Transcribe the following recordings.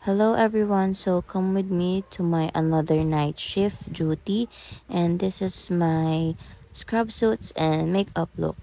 Hello everyone, so come with me to my another night shift duty, and this is my scrub suits and makeup look.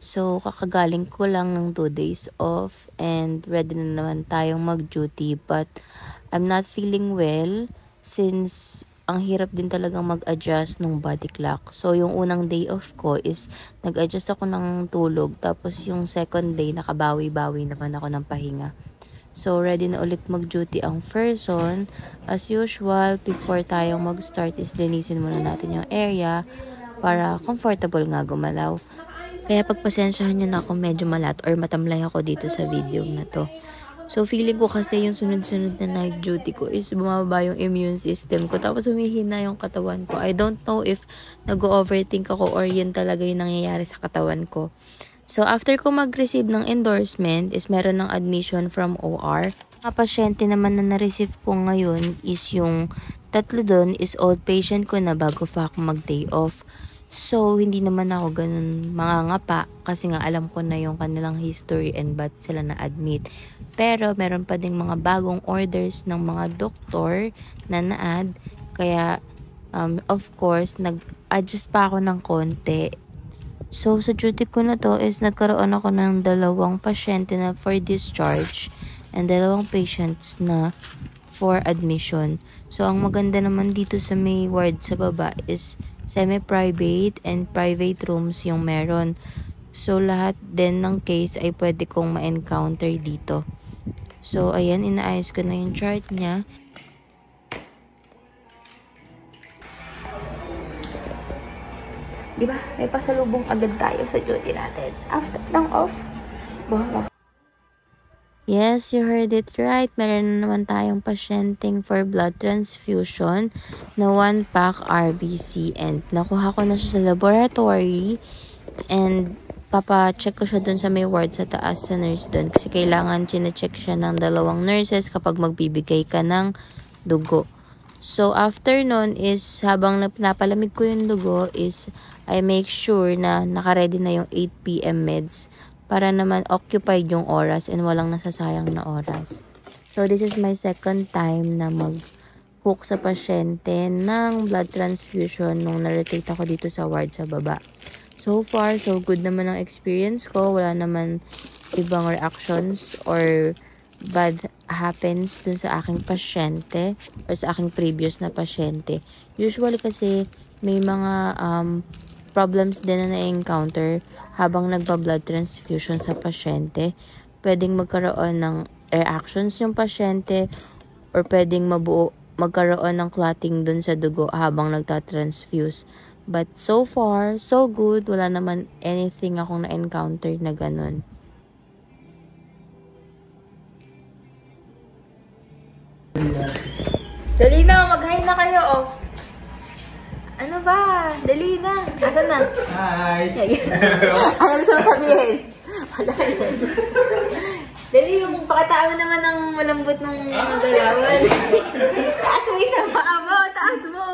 So kakagaling ko lang ng 2 days off and ready na naman tayong mag-duty, but I'm not feeling well since ang hirap din talagang mag-adjust ng body clock. So yung unang day off ko is nag-adjust ako ng tulog, tapos yung second day nakabawi-bawi naman ako ng pahinga. So, ready na ulit mag-duty ang person. As usual, before tayong mag-start is linisin muna natin yung area para comfortable nga gumalaw. Kaya pagpasensyahan nyo na ako medyo malat or matamlay ako dito sa video na to. So, feeling ko kasi yung sunod-sunod na night duty ko is bumababa yung immune system ko. Tapos humihina yung katawan ko. I don't know if nag-overthink ako or yun talaga yung nangyayari sa katawan ko. So, after ko mag-receive ng endorsement is meron ng admission from OR. Mga pasyente naman na na-receive ko ngayon is yung tatlo doon is old patient ko na bago pa ako mag-day off. So, hindi naman ako ganun mangangapa kasi nga alam ko na yung kanilang history and ba't sila na-admit. Pero, meron pa ding mga bagong orders ng mga doktor na na-add. Kaya, of course, nag-adjust pa ako ng konti. So, sa duty ko na to is nagkaroon ako ng 2 pasyente na for discharge and 2 patients na for admission. So, ang maganda naman dito sa may ward sa baba is semi-private and private rooms yung meron. So, lahat din ng case ay pwede kong ma-encounter dito. So, ayan, inaayos ko na yung chart niya. Diba? May pasalubong agad tayo sa duty natin. After ng off. Yes, you heard it right. Meron na naman tayong pasyenteng for blood transfusion na 1 pack RBC and nakuha ko na siya sa laboratory and papa-check ko siya dun sa may ward sa taas sa nurse dun kasi kailangan chine-check siya ng 2 nurses kapag magbibigay ka ng dugo. So, after nun is, habang napalamig ko yung dugo is, I make sure na nakaready na yung 8 PM meds para naman occupied yung oras and walang nasasayang na oras. So, this is my second time na mag-hook sa pasyente ng blood transfusion nung na-rotate ako dito sa ward sa baba. So far, so good naman ang experience ko. Wala naman ibang reactions or bad happens dun sa aking pasyente or sa aking previous na pasyente. Usually kasi may mga problems din na na-encounter habang nagpa-blood transfusion sa pasyente. Pwedeng magkaroon ng reactions yung pasyente or pwedeng magkaroon ng clotting dun sa dugo habang nagta-transfuse. But so far, so good. Wala naman anything akong na-encounter na ganun. Dali na, mag-hi na kayo, oh. Ano ba? Dali na. Asan na? Hi! Ano gusto mo sabihin? Wala yun. Dali, yung pakatao naman ng malambot ng galawan. Taas mo isang paa mo. Taas mo.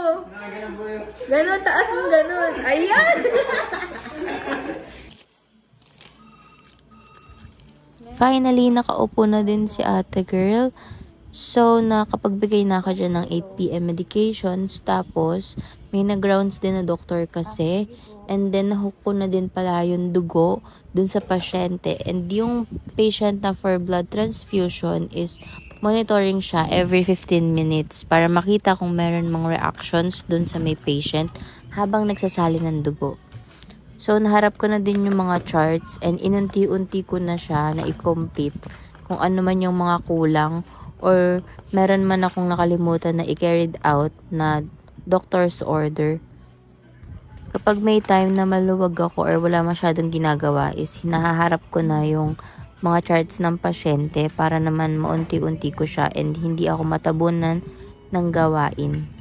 Ganon, taas mo, ganon. Ayan! Finally, nakaupo na din si ate girl. So, nakapagbigay na ako dyan ng 8 PM medications. Tapos, may nag-rounds din na doktor kasi. And then, nahook ko na din pala yung dugo dun sa pasyente. And yung patient na for blood transfusion is monitoring siya every 15 minutes para makita kung meron mga reactions dun sa may patient habang nagsasali ng dugo. So, naharap ko na din yung mga charts and inunti-unti ko na siya na i-complete kung ano man yung mga kulang or meron man akong nakalimutan na i-carried out na doctor's order. Kapag may time na maluwag ako or wala masyadong ginagawa is hinaharap ko na yung mga charts ng pasyente para naman maunti-unti ko siya and hindi ako matabunan ng gawain.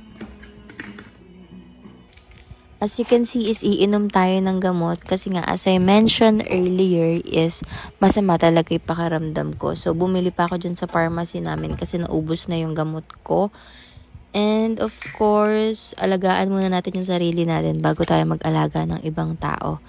As you can see is iinom tayo ng gamot kasi nga as I mentioned earlier is masama talaga yung pakiramdam ko. So bumili pa ako dyan sa pharmacy namin kasi naubos na yung gamot ko. And of course, alagaan muna natin yung sarili natin bago tayo mag-alaga ng ibang tao.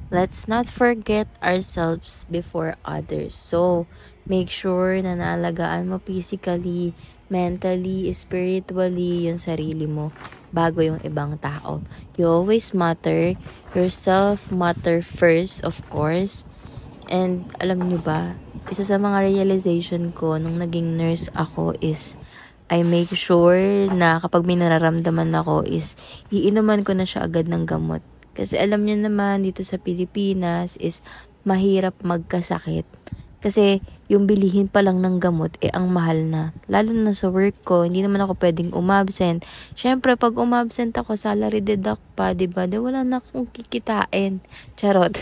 Let's not forget ourselves before others. So, Make sure na naalagaan mo physically, mentally, spiritually yung sarili mo bago yung ibang tao. You always matter. Yourself matter first, of course. And alam nyo ba, isa sa mga realization ko nung naging nurse ako is I make sure na kapag may nararamdaman ako is iinuman ko na siya agad ng gamot. Kasi alam nyo naman dito sa Pilipinas is mahirap magkasakit. Kasi yung bilihin pa lang ng gamot ang mahal na. Lalo na sa work ko, hindi naman ako pwedeng umabsent. Syempre pag umabsent ako, salary deduct pa, diba? De wala na akong kikitain. Charot.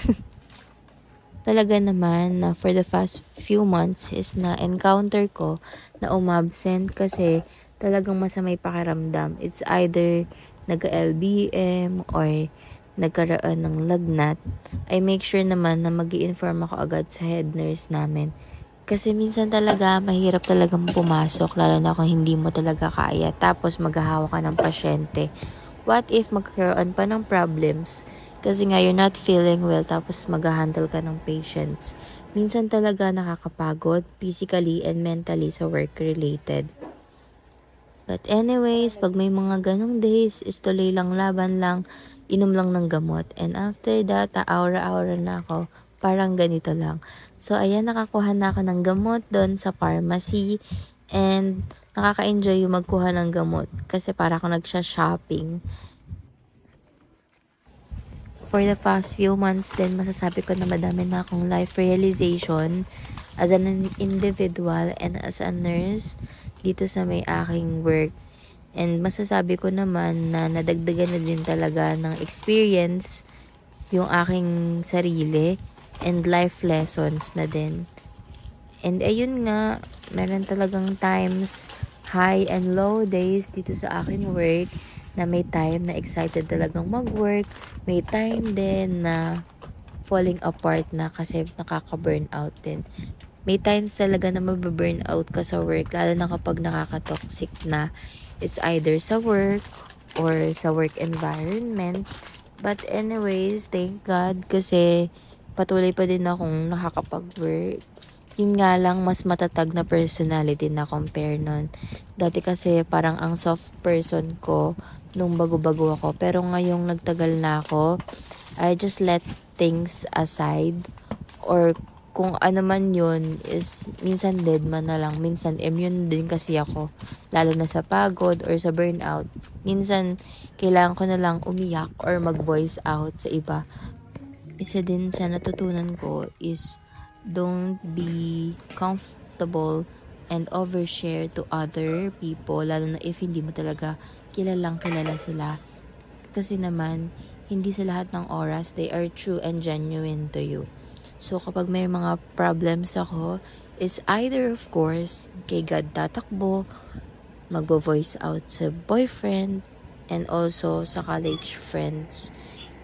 Talaga naman na for the past few months is na encounter ko na umabsent kasi talagang masamay pakiramdam. It's either nag-LBM or nagkaroon ng lagnat. I make sure naman na mag-i-inform ako agad sa head nurse namin. Kasi minsan talaga mahirap talagang pumasok lalo na kung hindi mo talaga kaya tapos maghahawa ka ng pasyente. What if magkaroon pa ng problems? Kasi nga, you're not feeling well, tapos mag-handle ka ng patients. Minsan talaga nakakapagod, physically and mentally sa work-related. But anyways, pag may mga ganong days, is tuloy lang, laban lang, inom lang ng gamot. And after that, aura-aura na ako, parang ganito lang. So, ayan, nakakuha na ako ng gamot doon sa pharmacy. And nakaka-enjoy yung magkuha ng gamot kasi para ako nagsha-shopping. For the past few months din, masasabi ko na madami na akong life realization as an individual and as a nurse dito sa may aking work. And masasabi ko naman na nadagdagan na din talaga ng experience yung aking sarili and life lessons na din. And ayun nga, meron talagang times, high and low days dito sa aking work na may time na excited talagang mag-work, may time din na falling apart na kasi nakaka-burnout din. May times talaga na mababurnout ka sa work, lalo na kapag nakaka-toxic na. It's either sa work or sa work environment. But anyways, thank God kasi patuloy pa din akong nakakapag-work. Yun nga lang, mas matatag na personality na compare nun. Dati kasi parang ang soft person ko nung bago-bago ako. Pero ngayong nagtagal na ako, I just let things aside. Or kung ano man yun, is minsan dead man na lang. Minsan immune din kasi ako. Lalo na sa pagod or sa burnout. Minsan, kailangan ko na lang umiyak or mag-voice out sa iba. Isa din sa natutunan ko is don't be comfortable and overshare to other people, lalo na if hindi mo talaga kilalang kilala sila. Kasi naman, hindi sa lahat ng oras, they are true and genuine to you. So, kapag may mga problems ako, it's either, of course, kay God tatakbo, mag-voice out sa boyfriend, and also sa college friends.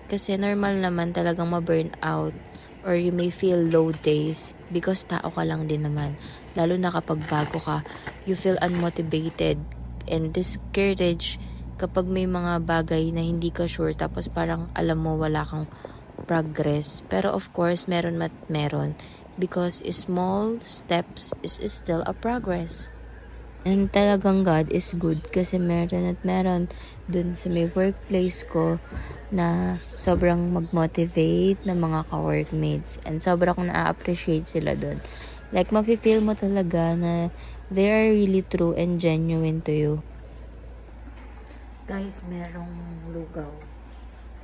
Kasi normal naman talagang ma-burn out or you may feel low days because tao ka lang din naman. Lalo na kapag bago ka, you feel unmotivated and discouraged kapag may mga bagay na hindi ka sure tapos parang alam mo wala kang progress. Pero of course, meron because small steps is still a progress. And talagang God is good kasi meron dun sa may workplace ko na sobrang mag-motivate ng mga ka-workmates and sobrang kong na-appreciate sila dun. Like, mafe-feel mo talaga na they are really true and genuine to you. Guys, merong lugaw.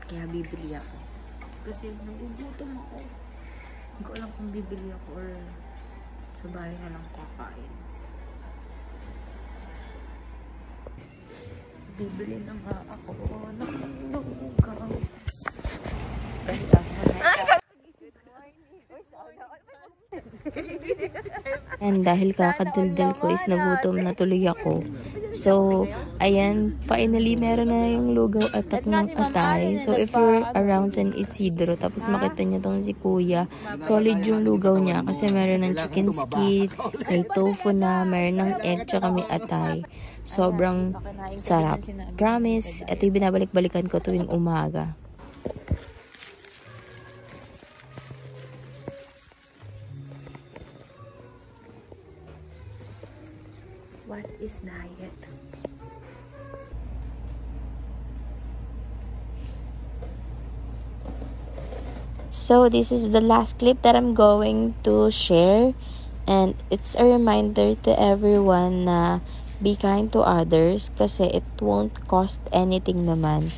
Kaya bibili ako. Kasi nagugutom ako. Hindi ko alam kung bibili ako or sa bahay na lang kakain. Bibili na nga ako ng lugaw. And dahil kakadaldal ko is nagutom na tuloy ako. So, ayan, finally meron na yung lugaw at tatlong atay. So, if you're around San Isidro, tapos makita niyo tong si Kuya, solid yung lugaw niya kasi meron ng chicken skit, may tofu na, meron ng egg, tsaka may atay. Sobrang sarap. Promise, ito yung binabalik-balikan ko tuwing umaga. What is diet? So this is the last clip that I'm going to share, and it's a reminder to everyone na be kind to others kasi it won't cost anything naman.